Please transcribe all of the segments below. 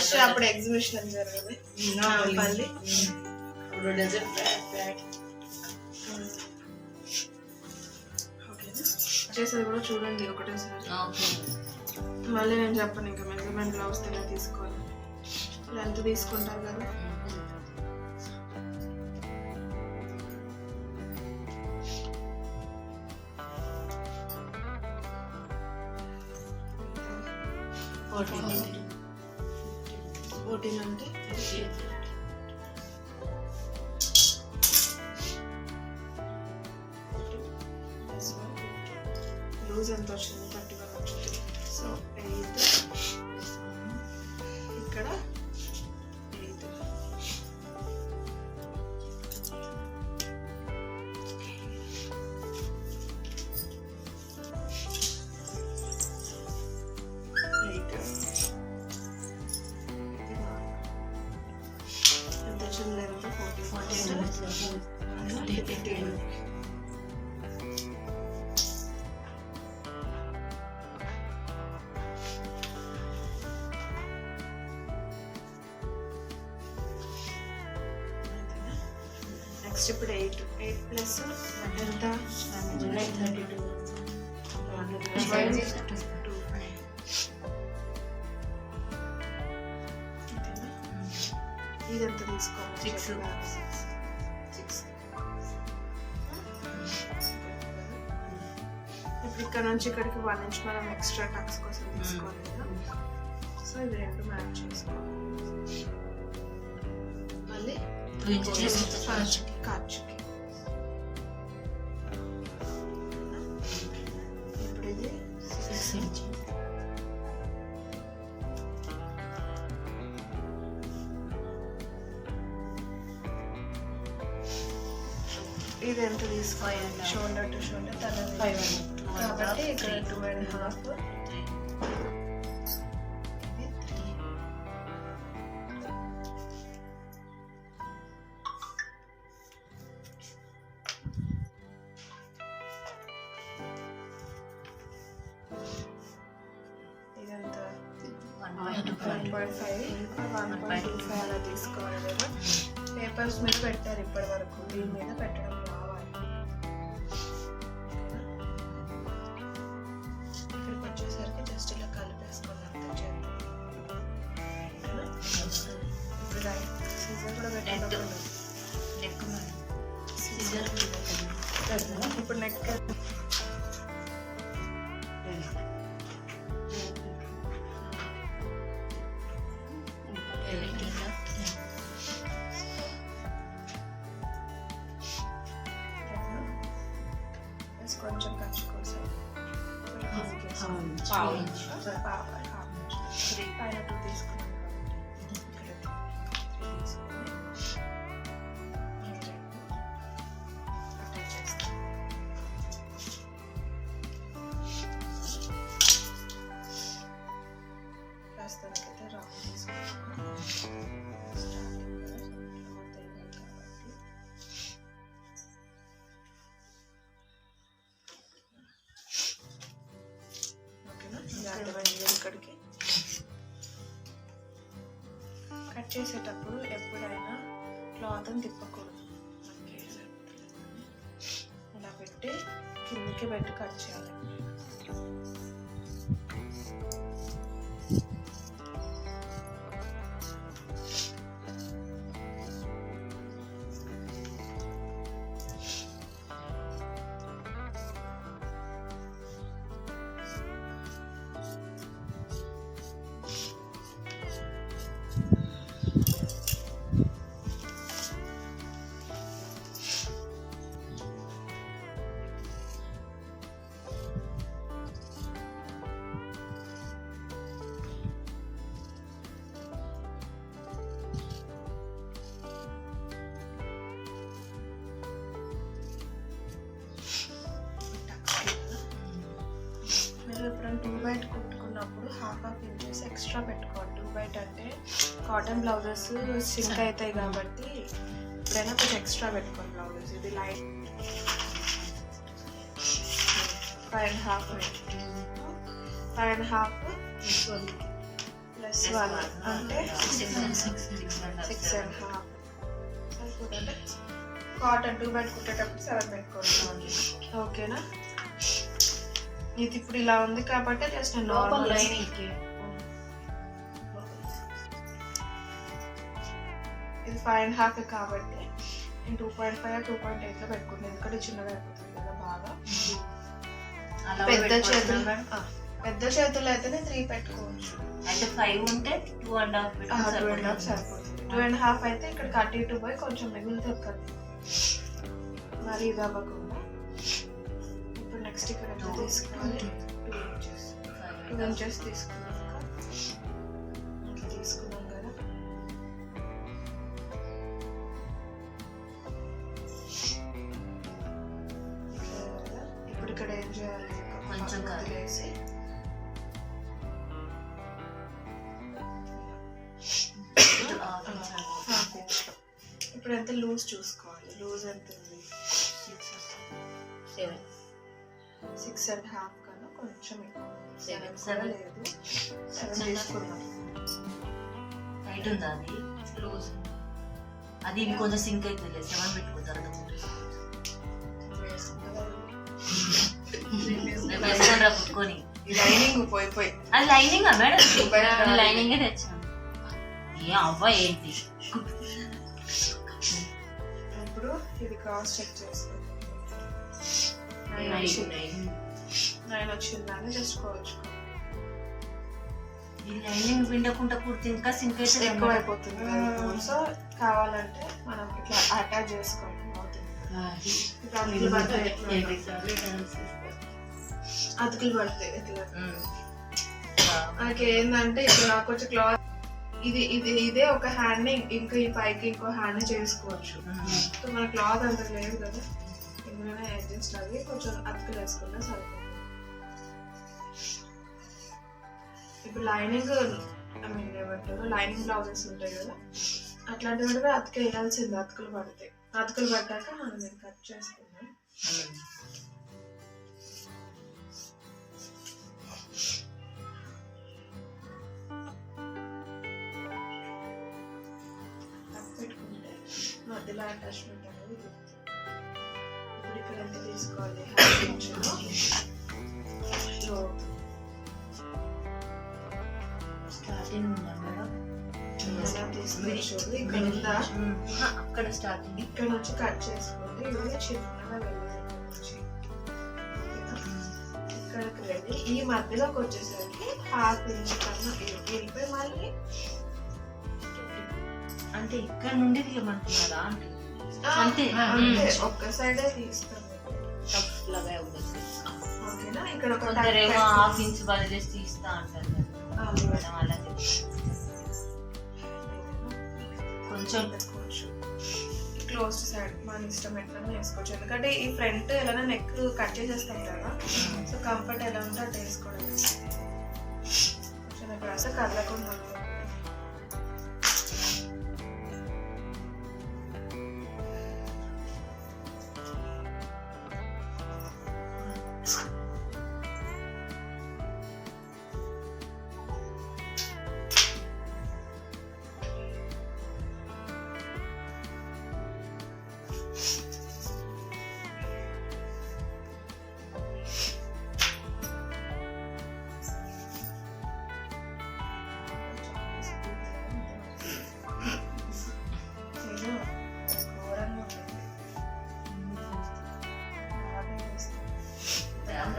Next అప్పుడు exhibition జరగాలి నాంపల్లి. అప్పుడు డజన్ ప్యాక్ చేసేది కూడా చూడండి ఒకటేసారి. మళ్ళీ నేను చెప్పను ఇంకా మెజర్మెంట్ బ్లౌజ్ ఎలా తీసుకోవాలి, ఎంత తీసుకుంటారు కదా. ఫోర్టీన్ అంటే లూజ్ ఎంత వచ్చింది, 31 వచ్చింది. సో 8 ఇక్కడ 8 ఎంత వచ్చింది, లెంత్ 14 నెక్స్ట్ ఇప్పుడు 8 ప్లస్ ఎంత 32 ఇదంతా తీసుకోవాలి 6. ఇప్పుడు ఇక్కడ నుంచి ఇక్కడికి 1 ఇంచ్ మనం ఎక్స్ట్రా టక్స్ కోసం తీసుకోవాలి కదా. సో ఇది రెండు మ్యాచ్ చేసుకోవాలి. మళ్ళీ ఖర్చుకి ఇప్పుడు ఇది 6 ఇంచ్. ఇది ఎంత తీసుకోవాలి, షోల్డర్ టు షోల్డర్ తల 5 కాబట్టి ఇక్కడ 2.5. ఇదంతా 1.5 అలా తీసుకోవాలి కదా. పేపర్స్ మీద పెట్టారు ఇప్పటి వరకు, దీని మీద పెట్టడం రావాలి. ఇక్కడికి వచ్చేసరికి జస్ట్ ఇలా కలిపేసుకోవాలి అంతే చేద్దాం. ఇప్పుడు సీజర్ కూడా పెట్టాలి. ఇప్పుడు నెక్ కొంచెం ఖర్చు కోసం పైన 2 తీసుకున్నాం అటాచ్ చేస్తాం. ప్రస్తుతానికైతే రౌండ్ తీసుకుంటాం. ఇక్కడికి కట్ చేసేటప్పుడు ఎప్పుడైనా క్లాత్ అని తిప్పకూడదు. ఇలా పెట్టి కిందికి పెట్టి కట్ చేయాలి. ఎప్పుడైనా 2 బైట్ కుట్టుకున్నప్పుడు 1/2 ఇంచెస్ ఎక్స్ట్రా పెట్టుకోవాలి. 2 బైట్ అంటే కాటన్ బ్లౌజెస్ సింక్ అవుతాయి కాబట్టి ఎప్పుడైనా కొంచెం ఎక్స్ట్రా పెట్టుకోవాలి బ్లౌజెస్. ఇది లైట్ 5.5 ఇలా +1 అంటే 6.5 సరిపోతుందంటే కాటన్ 2 బయట కుట్టేటప్పుడు 7 పెట్టుకోండి. ఓకేనా? ఇది ఇప్పుడు ఇలా ఉంది కాబట్టి జస్ట్ నార్మల్ లైనింగ్ ఇది 5.5 కాబట్టి నేను 2.5 2.8 లో పెట్టుకుంటాను. ఎందుకంటే చిన్నగా అయిపోతుంది కదా బాగా. పెద్ద చేతులు అయితేనే 3 పెట్టుకోవచ్చు. అయితే 5 ఉంటే 2.5 సరిపోతుంది. 2.5 అయితే ఇక్కడ కట్ ఇటు పోయి కొంచెం మిగులుతుంది కదా, మరి ఇది అవ్వకుండా. ఇప్పుడు నెక్స్ట్ ఇక్కడ ఎంత తీసుకోవాలి? 2 ఇంచెస్ తీసుకున్నాక ఇట్లా తీసుకున్నాం కదా. ఇప్పుడు ఇక్కడ ఏం చేయాలి? కొంచెం వేసి ఇప్పుడు ఎంత లూజ్ చూసుకోవాలి. లూజ్ ఎంత ఉంది? 6.5 కన్నా కొంచెం ఎక్కువ. 7 లేదు, 7 తీసుకున్నాం. టైట్ ఉందా అది? లూజ్ అది కొంచెం సింక్ అవుతుంది. 7 పెట్టుకుంటారు పుట్టుకొని. లైనింగ్ పోయి అది లైనింగ్ మేడం? లైనింగ్ తెచ్చాను. ఏ అవ్వ ఏంటి? ఇప్పుడు ఇది క్రాస్ చెక్ చేసుకోవాలి. 9 వచ్చిందని చేసుకోవచ్చు. ఈ లైనింగ్ పిండకుండా కుడితే ఇంకా సింక్ అయితే ఎక్కువ అయిపోతుంది. సో కావాలంటే మనం ఇట్లా అటాచ్ చేసుకోవాలి. అతుకులు పడతాయి ఇట్లా. మనకి ఏంటంటే ఇప్పుడు నాకు వచ్చే క్లాత్ ఇదే ఒక హ్యాండ్ ఇంకా ఈ పైకి ఇంకో హ్యాండ్ చేసుకోవచ్చు. సో మన క్లాత్ అంత లేదు కదా, ఇందులోనే అడ్జస్ట్ అవి కొంచెం అతుకులు వేసుకుంటే సరిపోతుంది. ఇప్పుడు లైనింగ్ ఏమంటారు, లైనింగ్ బ్లౌజెస్ ఉంటాయి కదా, అట్లాంటివి కూడా అతుకు వేయాల్సింది. అతుకులు పడతాయి. అతుకులు పడ్డాక మనం నేను కట్ చేసుకున్నాం. పెట్టుకుంటే మధ్యలో అటాచ్మెంట్ అనేది దొరుకుతుంది. ఇప్పుడు ఇక్కడ ఎంత తీసుకోవాలి? స్టార్టింగ్ ఉందా మేడం? తీసుకోవచ్చు. ఇక్కడ ఉందా? అక్కడ స్టార్టింగ్ ఇక్కడ నుంచి కట్ చేసుకోండి. ఇది చిన్నగా వెళ్ళదు. ఇక్కడికి వెళ్ళి ఈ మధ్యలోకి వచ్చేసరికి ½ ఇంచ్ కన్నా వెళ్ళిపోయి మళ్ళీ అంటే ఇక్కడ నుండి తీయమంటున్నారా? అంతే ఒక్క సైడే తీస్తాం. ఓకేనా? ఇక్కడ ఒక ½ ఇంచ్ వదిలేసి తీస్తా అంటారు అలా కొంచెం పెట్టుకోవచ్చు. క్లోజ్ సైడ్ మన ఇష్టం ఎట్లా వేసుకోవచ్చు. ఎందుకంటే ఈ ఫ్రంట్ ఎలా నెక్ కట్ చేసేస్తాం కదా, సో కంఫర్ట్ ఎలా ఉంటే అట్లా వేసుకోవడం. కొంచెం ఇక్కడ వస్తే కదలకుండా ఉంటుంది.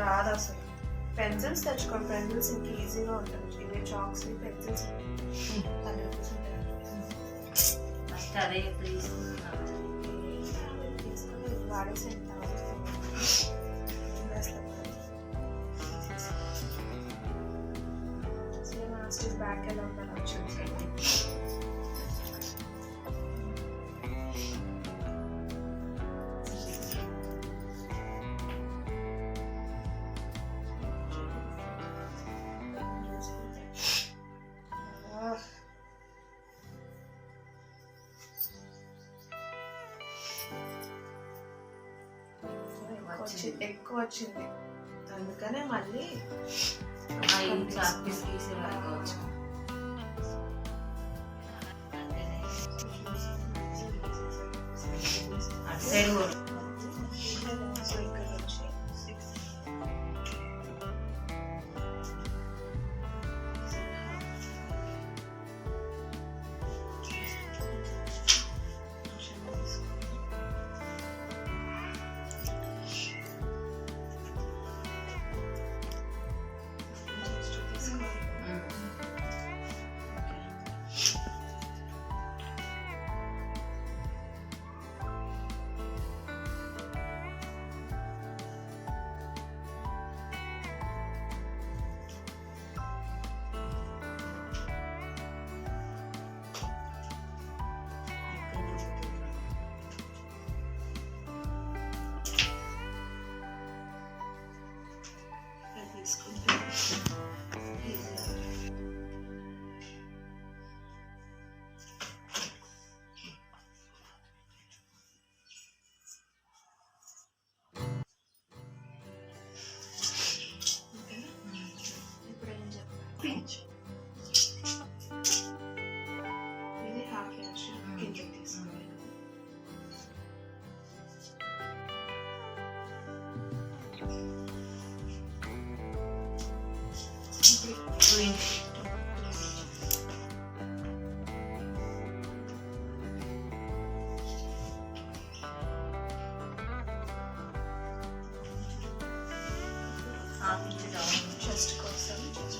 రాదు అసలు. పెన్సిల్స్ తెచ్చుకోండి. పెన్సిల్స్ ఇంకా ఈజీగా ఉంటుంది. ఇవే చాక్స్ పెన్సిల్స్ అదే వాడేసి బ్యాక్ ఎలా ఉండాలి ఆప్షన్స్. ఎక్కువ వచ్చింది, అందుకనే మళ్ళీ సైడ్ కూడా సో ఇక్కడ నుంచి 6 తీసుకుంటే ఇప్పుడు ఏం చెప్పాలి ఇది హాఫ్ ఇంచ్ కింద తీసుకోవాలి చెస్ట్ కోసం chest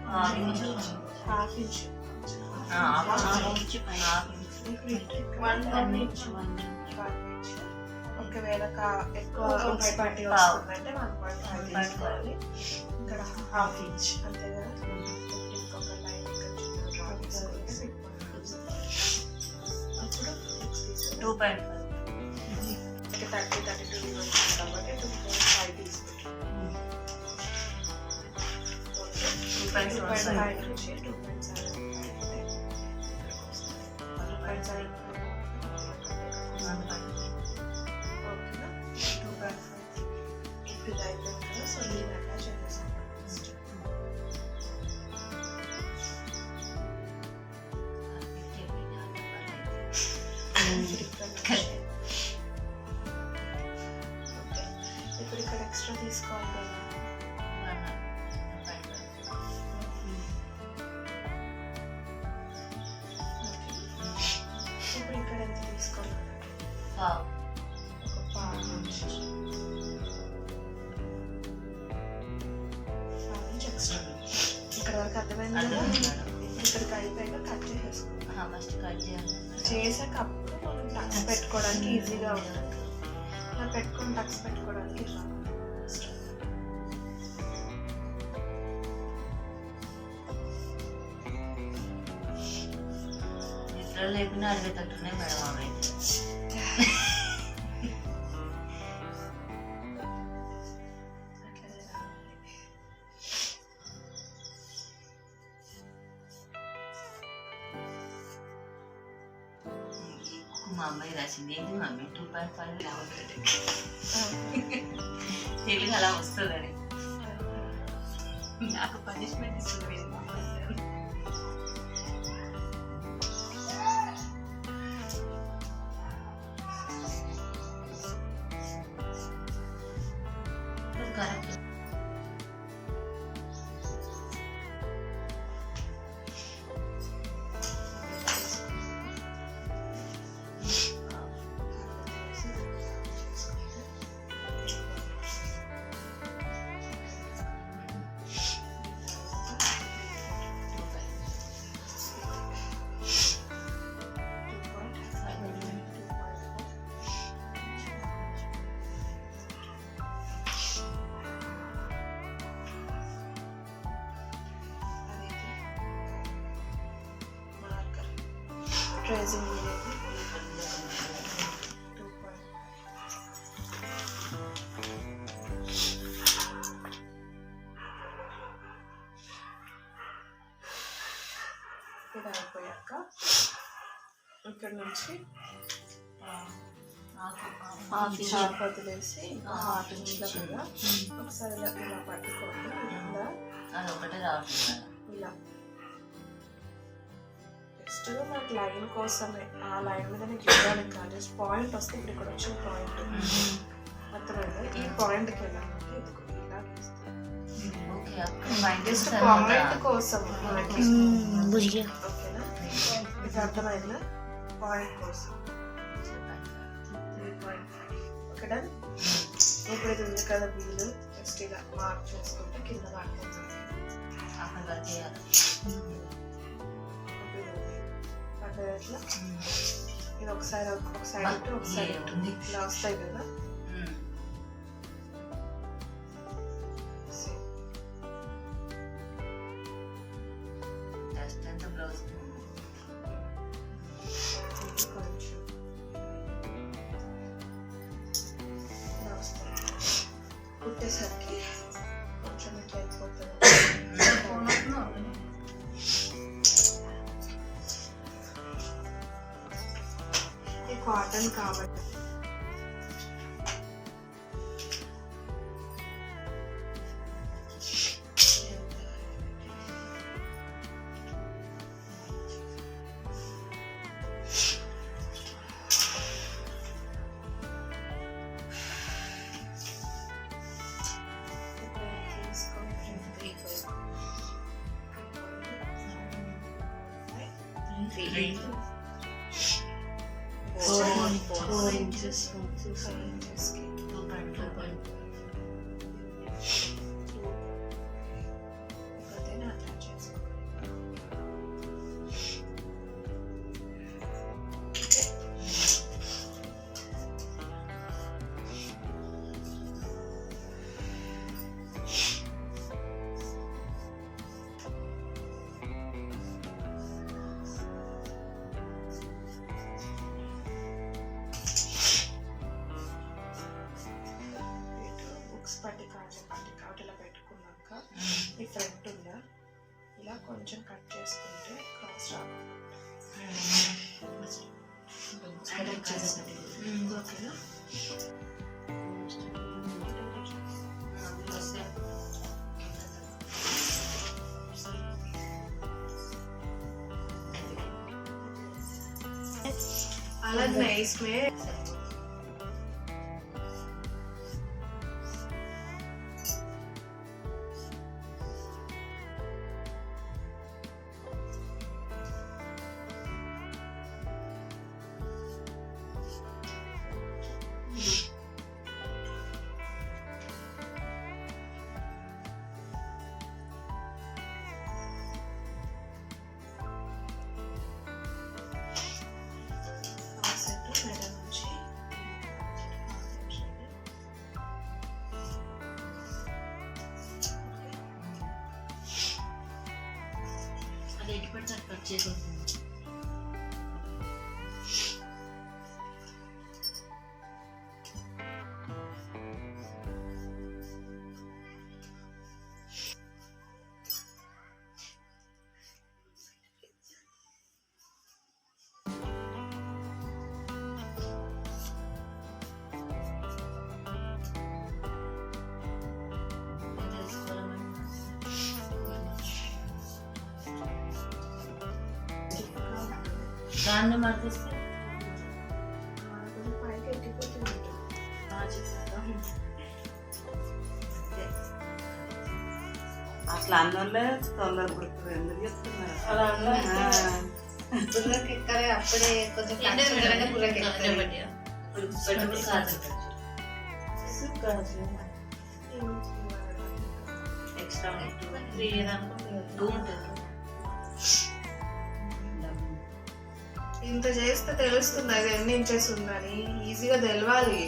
half inch half inch 1 inch ఒకవేళ ఎక్కువ పట్టి వస్తుందంటే 1.5 తీసుకోవాలి ఇక్కడ హాఫ్ ఇంచ్ అంతే కదా ఇంకొక లైన్ అప్పుడు 2.5 32 వచ్చింది కాబట్టి 2.5 తీసుకుంటాం 2.5 నుంచి 2.7 ఓకేనా 2.5 ఇది అయిపోయింది కదా సో దీన్ని అటాచ్ చేసేసాం ఇప్పుడు ఇక్కడ ఎక్స్ట్రా తీసుకోవాలి కదా ఇప్పుడు ఇక్కడ ఎంత తీసుకోవాలి ఒక పావు ఇంచ్ ఎక్స్ట్రా ఇక్కడ వరకు అర్థమైంది కదా ఇక్కడికి అయిపోయాక కట్ చేసేసుకోవాలి ఫస్ట్ కట్ చేసాక అప్పుడు మనం టక్స్ పెట్టుకోవడానికి ఈజీగా ఉంటుంది అలా పెట్టుకొని టక్స్ పెట్టుకోవడానికి నిద్ర లేకుండా అడిగేటట్టున్నాయి మేడం అవి మా అమ్మాయి రాసింది ఏంటి మమ్మీ 2.5 తెలుగు అలా వస్తుందని నాకు పనిష్మెంట్ ఇస్తుంది కరెక్ట్ ట్రేసింగ్ అనేది ఇది అయిపోయాక ఇక్కడ నుంచి హాఫ్ వదిలేసి హాఫ్ ఇంచ్ దగ్గర ఒకసారి ఇలా పట్టుకోండి ఇలా అదొకటే రావట్లేదు ఇలా జస్ట్ మనకి లైన్ కోసమే, ఆ లైన్ మీద నీకు ఇవ్వడానికి కాదు, జస్ట్ పాయింట్ వస్తే ఇప్పుడు ఇక్కడ వచ్చిన పాయింట్ అర్థమైందా? ఈ పాయింట్కి వెళ్ళాలంటే ఇదిగో ఇలా గీస్తాం. ఓకే అక్కడ ఫైండ్ జస్ట్ చేసిన పాయింట్ కోసం మనకి, ఓకేనా? ఇది అర్థమైందా? పాయింట్ కోసం 3.5. ఓకేనా? ఇప్పుడు ఇది ఉంది కదా వీలు, జస్ట్ ఇలా మార్క్ చేసుకుంటే కింద పడుతుంది. అక్కడ వరకు చేయాలి. అంటే ఎట్లా ఇది ఒకసారి ఒక సైడ్ ఇటు ఒక సైడ్ ఇటు ఇలా వస్తాయి కదా. జస్ట్ ఎంత బ్లౌజ్ కొంచెం ఇలా వస్తాయి. కుట్టేసరికి కొంచెం ఇట్లా అయిపోతుంది. ఈ కాటన్ కాబట్టి Four inches. పట్టి కాటిలా పెట్టుకున్నాక ఈ ఫ్రంట్ ఉందా ఇలా కొంచెం కట్ చేసుకుంటే క్రాస్ ఓకేనా? अलग नहीं इसमें అది ఎటు పడితే అటు కట్ చేసుకుంటుంది. దాన్ని మార్చేస్తే పైకి ఎక్కిపోతుంది. అసలు అన్నోళ్ళే తొందర పడుతుంది, ఎందుకు చెప్తున్నారు? బుర్రకి ఎక్కలే, అప్పుడే కొంచెం బుర్రకి ఎక్స్ట్రా 2 ఉంటుంది. ఇంత చేస్తే తెలుస్తుంది అది ఎన్ని ఇంచెస్ ఉందని, ఈజీగా తెలవాలి.